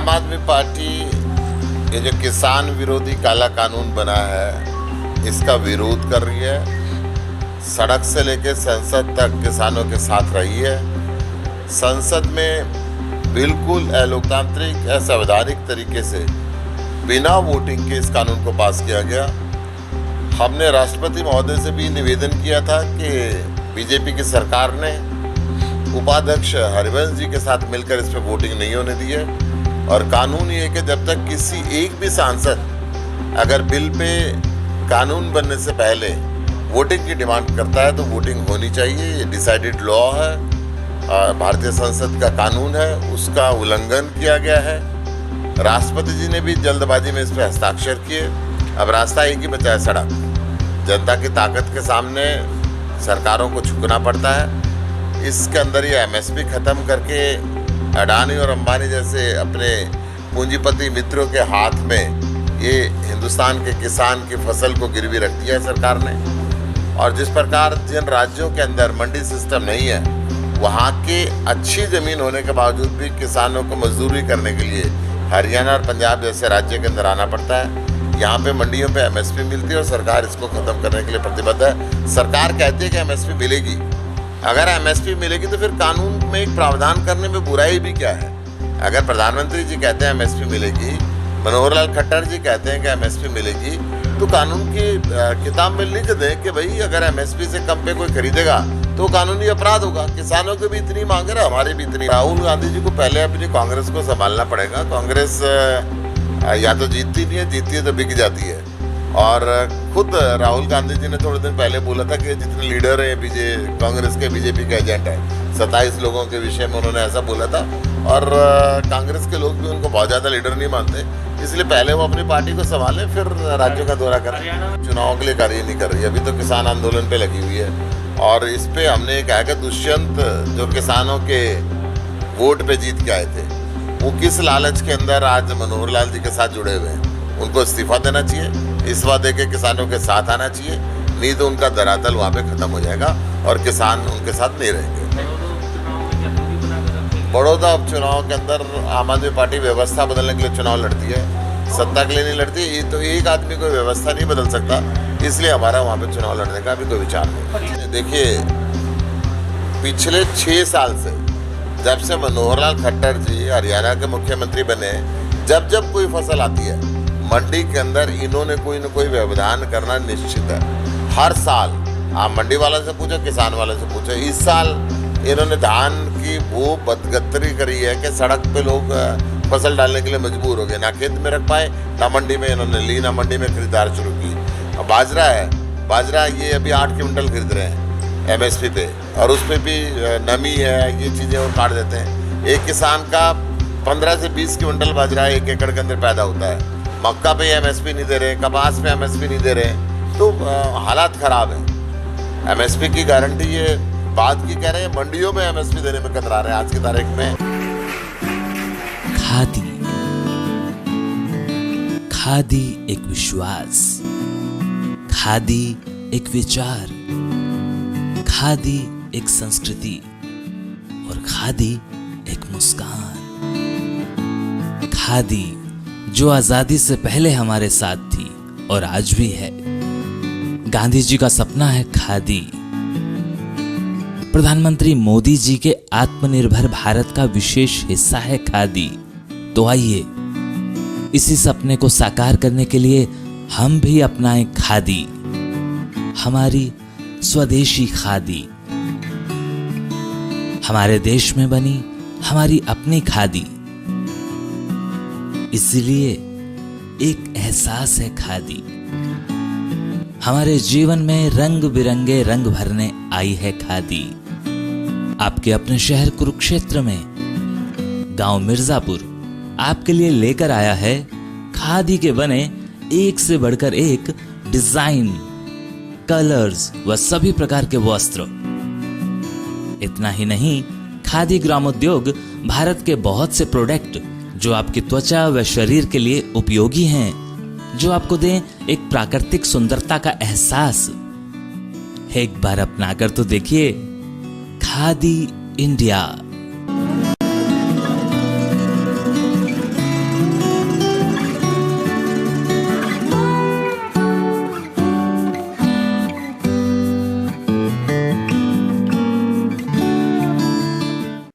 आम आदमी पार्टी ये जो किसान विरोधी काला कानून बना है इसका विरोध कर रही है। सड़क से लेकर संसद तक किसानों के साथ रही है। संसद में बिल्कुल अलोकतांत्रिक असंवैधानिक तरीके से बिना वोटिंग के इस कानून को पास किया गया। हमने राष्ट्रपति महोदय से भी निवेदन किया था कि बीजेपी की सरकार ने उपाध्यक्ष हरिवंश जी के साथ मिलकर इस पर वोटिंग नहीं होने दी है। और कानून ये है कि जब तक किसी एक भी सांसद अगर बिल पे कानून बनने से पहले वोटिंग की डिमांड करता है तो वोटिंग होनी चाहिए। ये डिसाइडेड लॉ है, भारतीय संसद का कानून है, उसका उल्लंघन किया गया है। राष्ट्रपति जी ने भी जल्दबाजी में इस पर हस्ताक्षर किए। अब रास्ता एक ही बचा है, सड़क। जनता की ताकत के सामने सरकारों को झुकना पड़ता है। इसके अंदर ये एमएसपी ख़त्म करके अडानी और अंबानी जैसे अपने पूंजीपति मित्रों के हाथ में ये हिंदुस्तान के किसान की फसल को गिरवी रख दिया है सरकार ने। और जिस प्रकार जिन राज्यों के अंदर मंडी सिस्टम नहीं है, वहाँ के अच्छी ज़मीन होने के बावजूद भी किसानों को मजदूरी करने के लिए हरियाणा और पंजाब जैसे राज्य के अंदर आना पड़ता है। यहाँ पे मंडियों पे एमएसपी मिलती है और सरकार इसको ख़त्म करने के लिए प्रतिबद्ध है। सरकार कहती है कि एमएसपी मिलेगी। अगर एमएसपी मिलेगी तो फिर कानून में एक प्रावधान करने में बुराई भी क्या है। अगर प्रधानमंत्री जी कहते हैं एमएसपी मिलेगी, मनोहर लाल खट्टर जी कहते हैं कि एमएसपी मिलेगी, तो कानून की किताब में लिख दें कि भाई अगर एमएसपी से कम पे कोई खरीदेगा तो कानूनी अपराध होगा। किसानों की भी इतनी मांग है, हमारी भी इतनी। राहुल गांधी जी को पहले अपनी कांग्रेस को संभालना पड़ेगा। कांग्रेस या तो जीतती नहीं है, जीतती है तो बिक जाती है। और खुद राहुल गांधी जी ने थोड़े दिन पहले बोला था कि जितने लीडर हैं कांग्रेस के, बीजेपी के एजेंट हैं, 27 लोगों के विषय में उन्होंने ऐसा बोला था। और कांग्रेस के लोग भी उनको बहुत ज़्यादा लीडर नहीं मानते, इसलिए पहले वो अपनी पार्टी को संभालें, फिर राज्यों का दौरा करें। चुनाव के लिए कार्य नहीं कर रही, अभी तो किसान आंदोलन पे लगी हुई है। और इस पे हमने कहा कि दुष्यंत जो किसानों के वोट पे जीत के आए थे, वो किस लालच के अंदर आज मनोहर लाल जी के साथ जुड़े हुए हैं। उनको इस्तीफा देना चाहिए, इस्तीफा दे के किसानों के साथ आना चाहिए, नहीं तो उनका धरातल वहाँ पे ख़त्म हो जाएगा और किसान उनके साथ नहीं रहेंगे। बड़ौदा उपचुनाव के अंदर आम आदमी पार्टी व्यवस्था बदलने के लिए चुनाव लड़ती है, सत्ता के लिए नहीं लड़ती। ये तो एक आदमी कोई व्यवस्था नहीं बदल सकता, इसलिए हमारा वहाँ पे चुनाव लड़ने का भी कोई विचार नहीं। देखिए, पिछले 6 साल से जब से मनोहर लाल खट्टर जी हरियाणा के मुख्यमंत्री बने, जब जब कोई फसल आती है मंडी के अंदर इन्होंने कोई न कोई व्यवधान करना निश्चित है। हर साल आप मंडी वाले से पूछो, किसान वाले से पूछो। इस साल इन्होंने धान की वो बदगतरी करी है कि सड़क पे लोग फसल डालने के लिए मजबूर हो गए, ना खेत में रख पाए, ना मंडी में इन्होंने ली, ना मंडी में खरीदार शुरू की। अब बाजरा है, बाजरा ये अभी 8 क्विंटल खरीद रहे हैं एमएसपी पे, और उस पर भी नमी है, ये चीज़ें और काट देते हैं। एक किसान का 15 से 20 क्विंटल बाजरा 1 एकड़ के अंदर पैदा होता है। मक्का पे एमएसपी नहीं दे रहे, कपास पे एमएसपी नहीं दे रहे, तो हालात ख़राब है। एमएसपी की गारंटी ये बात की कह रहे हैं, मंडियों में एमएसपी देने में कतरा रहे हैं आज की तारीख में। खादी, खादी एक विश्वास, खादी एक विचार, खादी एक संस्कृति और खादी एक मुस्कान। खादी जो आजादी से पहले हमारे साथ थी और आज भी है। गांधी जी का सपना है खादी। प्रधानमंत्री मोदी जी के आत्मनिर्भर भारत का विशेष हिस्सा है खादी। तो आइए इसी सपने को साकार करने के लिए हम भी अपनाएं खादी, हमारी स्वदेशी खादी, हमारे देश में बनी हमारी अपनी खादी। इसलिए एक एहसास है खादी। हमारे जीवन में रंग बिरंगे रंग भरने आई है खादी। आपके अपने शहर कुरुक्षेत्र में गांव मिर्जापुर आपके लिए लेकर आया है खादी के बने एक से बढ़कर एक डिजाइन, कलर्स व सभी प्रकार के वस्त्र। इतना ही नहीं, खादी ग्रामोद्योग भारत के बहुत से प्रोडक्ट जो आपकी त्वचा व शरीर के लिए उपयोगी हैं, जो आपको दें एक प्राकृतिक सुंदरता का एहसास। एक बार अपनाकर तो देखिए। खादी इंडिया।